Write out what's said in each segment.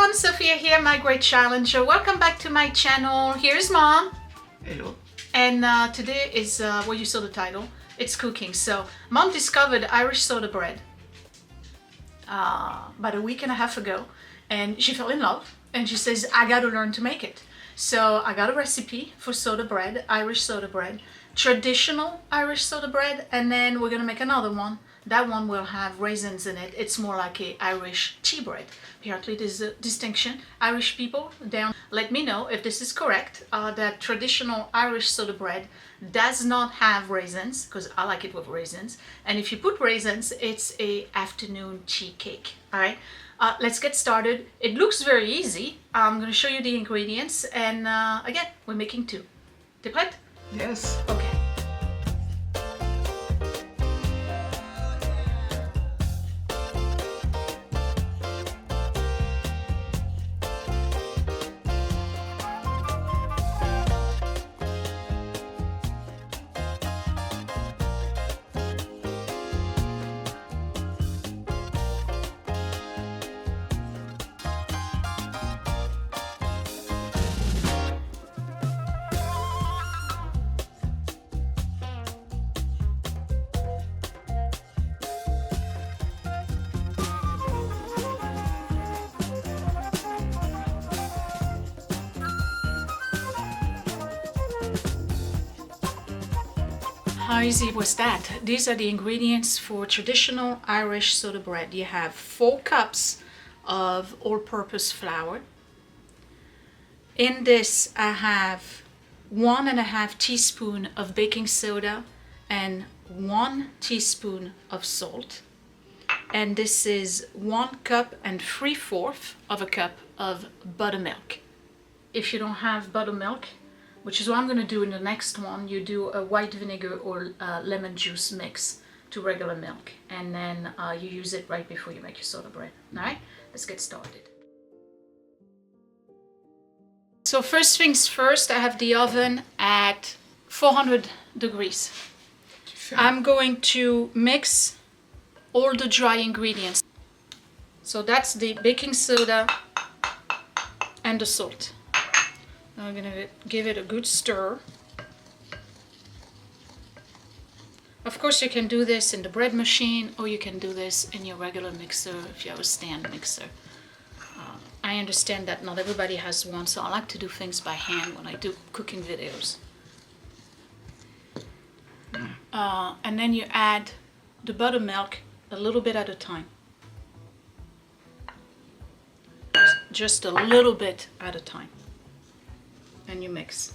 everyone, Sophia here, My Great Challenge. Welcome back to my channel. Here's Mom. Hello. And today is, well, you saw the title, it's cooking. So Mom discovered Irish soda bread about a week and a half ago, and she fell in love, and she says, I got to learn to make it. So I got a recipe for soda bread, Irish soda bread, traditional Irish soda bread, and then we're gonna make another one. That one will have raisins in it. It's more like a Irish tea bread. Apparently there's a distinction. Irish people down, let me know if this is correct, that traditional Irish soda bread does not have raisins, because I like it with raisins. And if you put raisins, it's a afternoon tea cake. All right, let's get started. It looks very easy. I'm going to show you the ingredients, and again, we're making two. T'es prête? Yes. Okay. How easy was that? These are the ingredients for traditional Irish soda bread. You have 4 cups of all-purpose flour. In this, I have 1.5 teaspoon of baking soda and 1 teaspoon of salt. And this is 1 cup and 3/4 of a cup of buttermilk. If you don't have buttermilk, which is what I'm going to do in the next one, you do a white vinegar or lemon juice mix to regular milk, and then you use it right before you make your soda bread. All right, let's get started. So first things first, I have the oven at 400 degrees. I'm going to mix all the dry ingredients. So that's the baking soda and the salt. I'm going to give it a good stir. Of course, you can do this in the bread machine, or you can do this in your regular mixer if you have a stand mixer. I understand that not everybody has one, so I like to do things by hand when I do cooking videos. And then you add the buttermilk a little bit at a time. Just a little bit at a time. And you mix.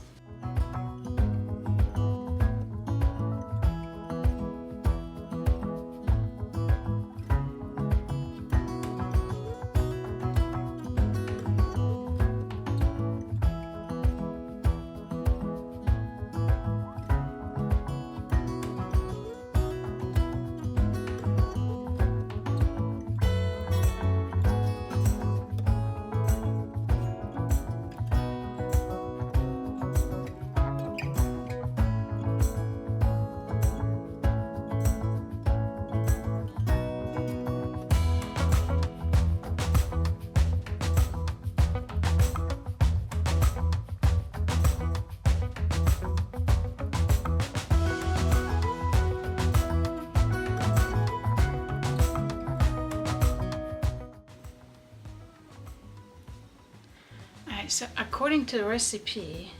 So according to the recipe,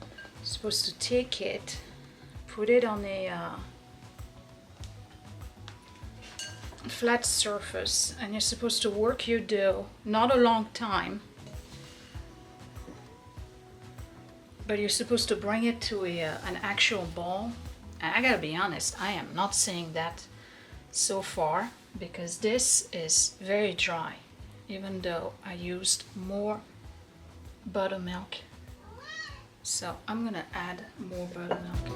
you're supposed to take it, put it on a flat surface, and you're supposed to work your dough, not a long time, but you're supposed to bring it to an actual ball. And I gotta be honest, I am not seeing that so far, because this is very dry, even though I used more buttermilk. So I'm gonna add more buttermilk.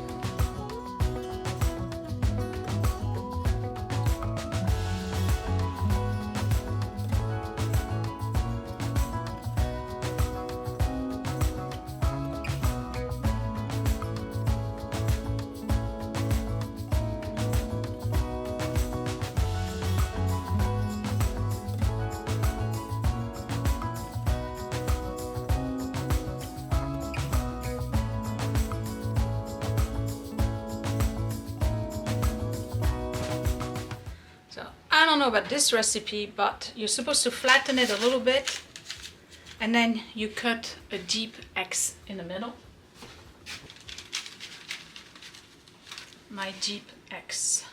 don't know about this recipe, but you're supposed to flatten it a little bit and then you cut a deep X in the middle. My deep X.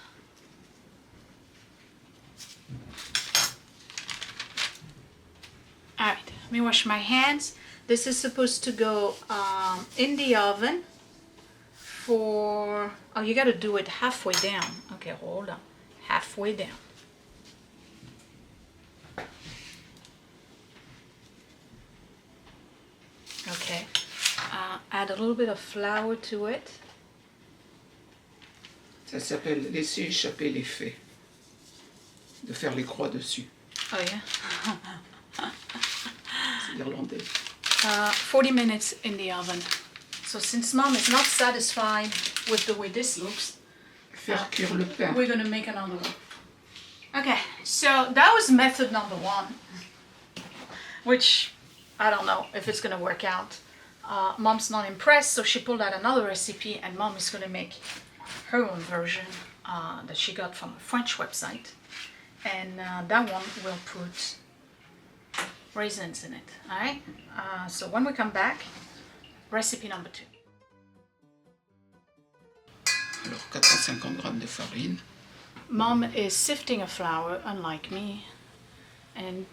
Alright, let me wash my hands. This is supposed to go in the oven for, oh, you gotta do it halfway down. Okay, hold on. Halfway down. Okay, add a little bit of flour to it. Ça s'appelle laisser échapper l'effet. De faire les croix dessus. Oh yeah? C'est irlandais. 40 minutes in the oven. So since Mom is not satisfied with the way this looks, Faire cuire le pain. we're gonna make another one. Okay, so that was method number 1, which I don't know if it's gonna work out. Mom's not impressed, so she pulled out another recipe, and Mom is gonna make her own version that she got from a French website, and that one will put raisins in it. All right. So when we come back, recipe number 2. Alors 450 grammes de farine. Mom is sifting a flour, unlike me, and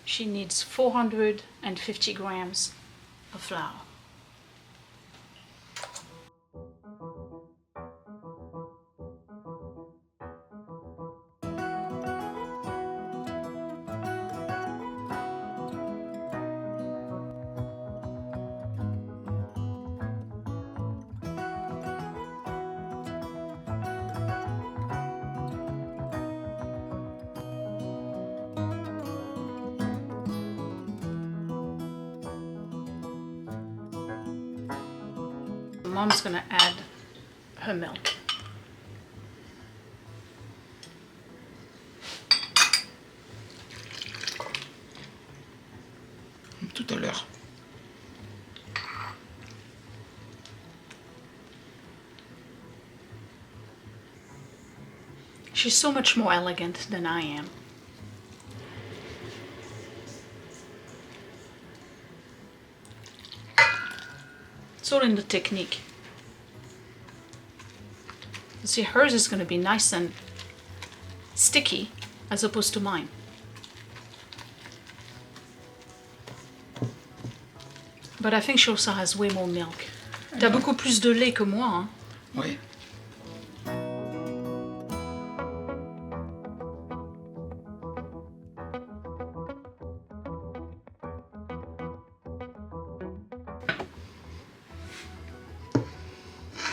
she needs 450 grams of flour. Mom's gonna add her milk. Tout à l'heure. She's so much more elegant than I am. It's all in the technique. You see, hers is going to be nice and sticky as opposed to mine. But I think she also has way more milk. T'as beaucoup plus de lait que moi, hein? Oui.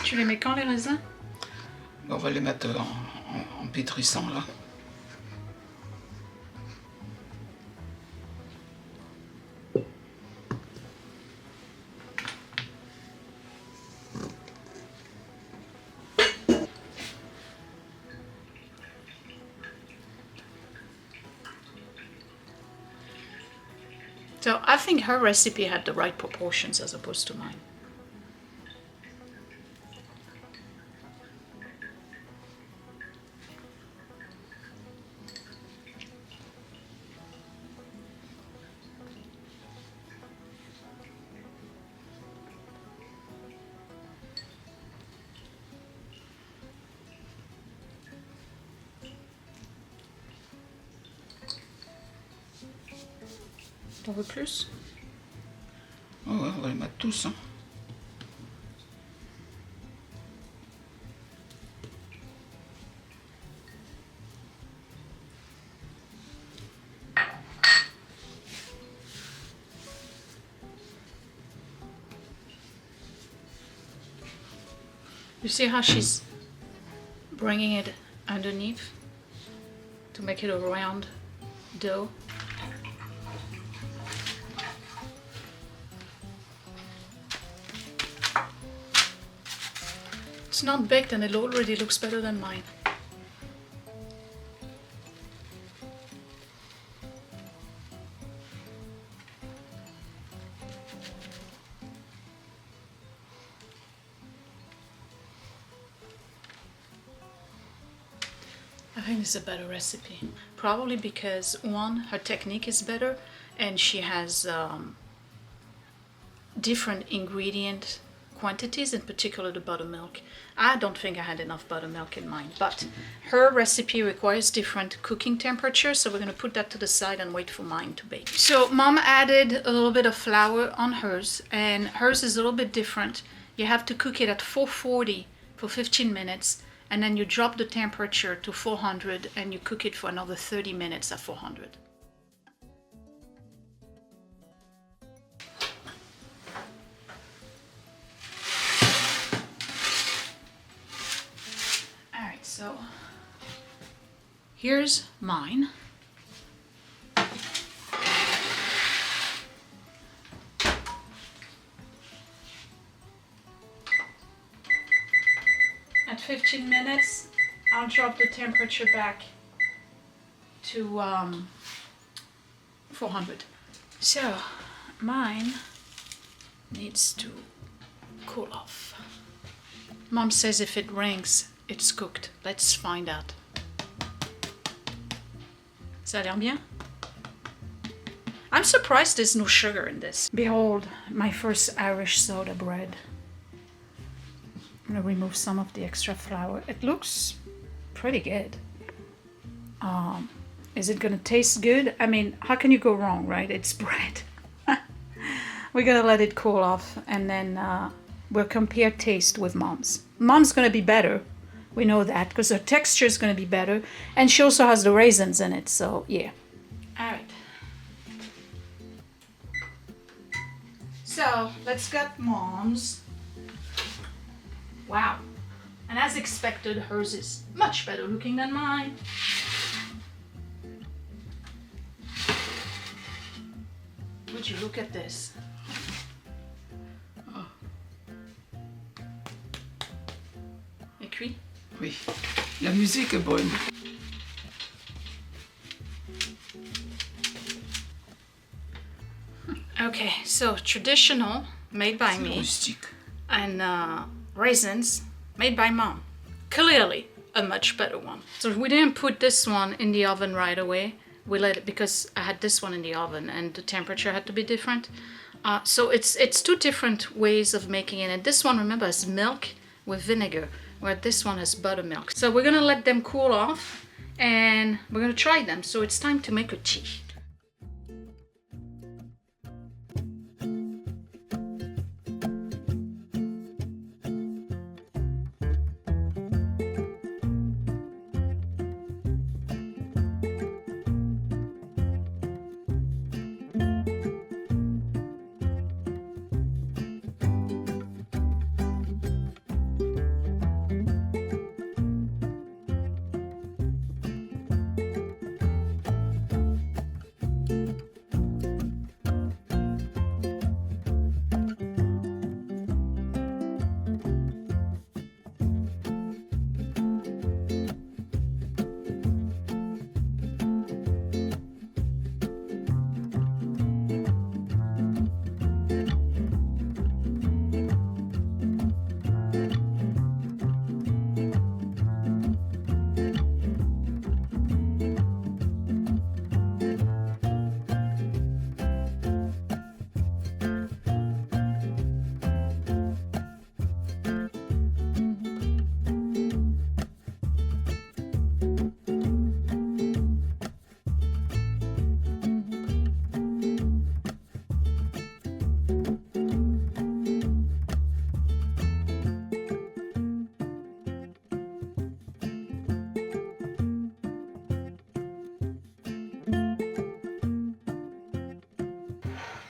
Tu les mets quand, les raisins? On va les mettre en pétrissant là. So I think her recipe had the right proportions as opposed to mine. T'en veux plus? Oh ouais, on va les mettre tous. Hein. You see how she's bringing it underneath to make it a round dough? It's not baked and it already looks better than mine. I think this is a better recipe. Probably because, one, her technique is better and she has different ingredient quantities, in particular the buttermilk. I don't think I had enough buttermilk in mine, but her recipe requires different cooking temperature, so we're going to put that to the side and wait for mine to bake. So Mom added a little bit of flour on hers, and hers is a little bit different. You have to cook it at 440 for 15 minutes, and then you drop the temperature to 400 and you cook it for another 30 minutes at 400. Alright, so here's mine. At 15 minutes, I'll drop the temperature back to 400. So mine needs to cool off. Mom says if it rings, it's cooked. Let's find out. Ça a l'air bien? I'm surprised there's no sugar in this. Behold, my first Irish soda bread. I'm gonna remove some of the extra flour. It looks pretty good. Is it gonna taste good? I mean, how can you go wrong, right? It's bread. We're gonna let it cool off and then we'll compare taste with Mom's. Mom's gonna be better. We know that because her texture is gonna be better. And she also has the raisins in it, so yeah. All right. So let's get Mom's. Wow. And as expected, hers is much better looking than mine. Would you look at this? Oh. Et cuit? Oui. La musique est bonne. Okay, so traditional, made by me. Rustique. And raisins, made by Mom. Clearly a much better one. So we didn't put this one in the oven right away. We let it because I had this one in the oven and the temperature had to be different. So it's two different ways of making it. And this one, remember, is milk with vinegar, where this one has buttermilk. So we're gonna let them cool off and we're gonna try them. So it's time to make a tea.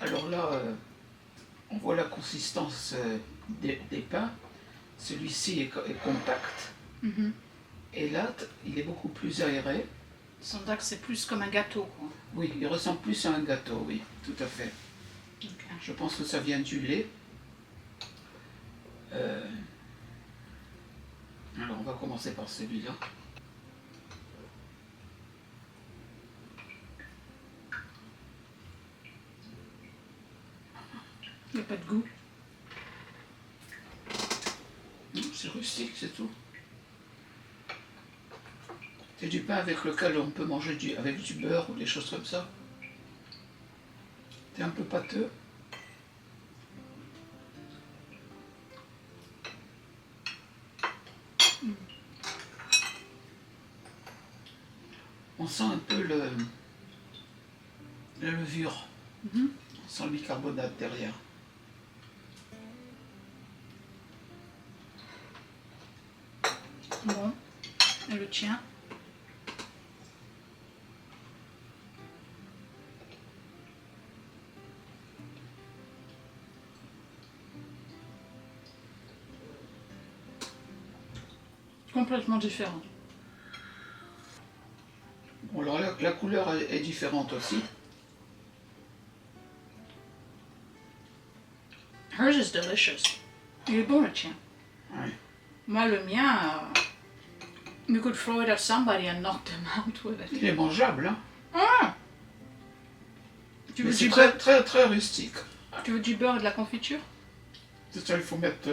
Alors là, on voit la consistance des pains. Celui-ci est compact. Mm-hmm. Et là, il est beaucoup plus aéré. Son que c'est plus comme un gâteau, quoi. Oui, il ressemble plus à un gâteau, oui, tout à fait. Okay. Je pense que ça vient du lait. Alors, on va commencer par celui-là. Il n'y a pas de goût. C'est rustique, c'est tout. C'est du pain avec lequel on peut manger avec du beurre ou des choses comme ça. C'est un peu pâteux. On sent un peu la levure. On sent le bicarbonate derrière. Bon, et le tien? Complètement différent. Bon, alors la couleur est différente aussi. Hers is delicious. Il est bon le tien. Ouais. Moi le mien, you could throw it at somebody and knock them out with it. Il est mangeable, hein. Ah! Tu veux Mais c'est du très, beurre? très, très rustique. Tu veux du beurre et de la confiture? C'est ça, il faut mettre...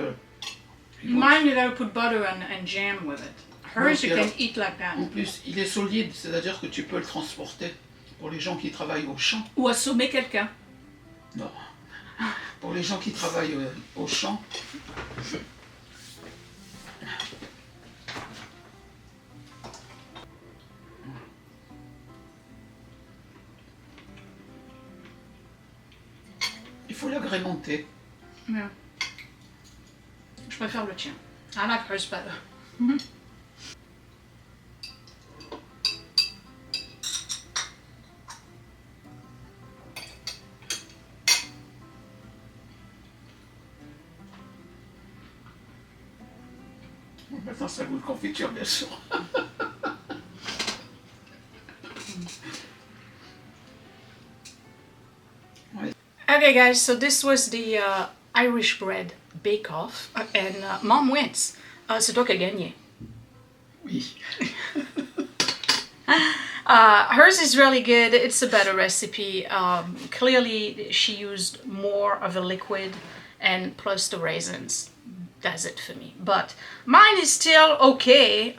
Mine you gotta put butter and jam with it. Hers you can eat like that. En plus, il est solide, c'est-à-dire que tu peux le transporter pour les gens qui travaillent au champ. Ou assommer quelqu'un. Non. Pour les gens qui travaillent au champ. Il faut l'agrémenter. Yeah. Je préfère le tien. I like hers better. Maintenant, ça goûte confiture, bien sûr. Okay guys, so this was the Irish bread bake-off and Mom wins. C'est toi qui as gagné. Oui. Hers is really good. It's a better recipe. Clearly she used more of a liquid and plus the raisins. That's it for me. But mine is still okay.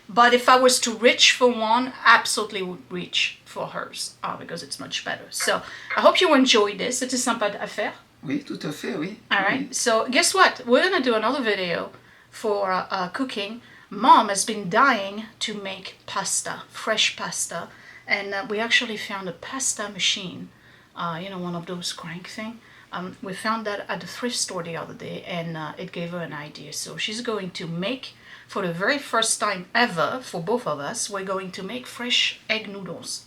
But if I was to reach for one, absolutely would reach for hers because it's much better. So I hope you enjoyed this. C'était sympa à faire. Oui, tout à fait, oui. Alright, Oui. so guess what? We're gonna do another video for cooking. Mom has been dying to make pasta, fresh pasta, and we actually found a pasta machine, you know, one of those crank thing. We found that at the thrift store the other day, and it gave her an idea. So she's going to make, for the very first time ever, for both of us, we're going to make fresh egg noodles.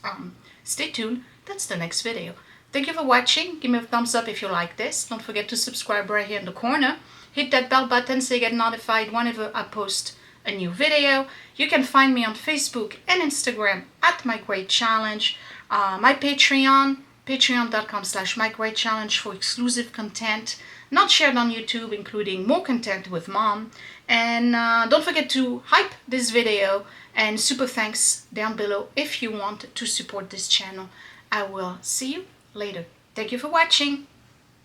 Stay tuned, that's the next video. Thank you for watching. Give me a thumbs up if you like this. Don't forget to subscribe right here in the corner. Hit that bell button so you get notified whenever I post a new video. You can find me on Facebook and Instagram at My Great Challenge. My Patreon, patreon.com/mygreatchallenge for exclusive content not shared on YouTube, including more content with Mom. And don't forget to hype this video and super thanks down below if you want to support this channel. I will see you later. Thank you for watching.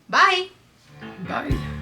Bye. Bye.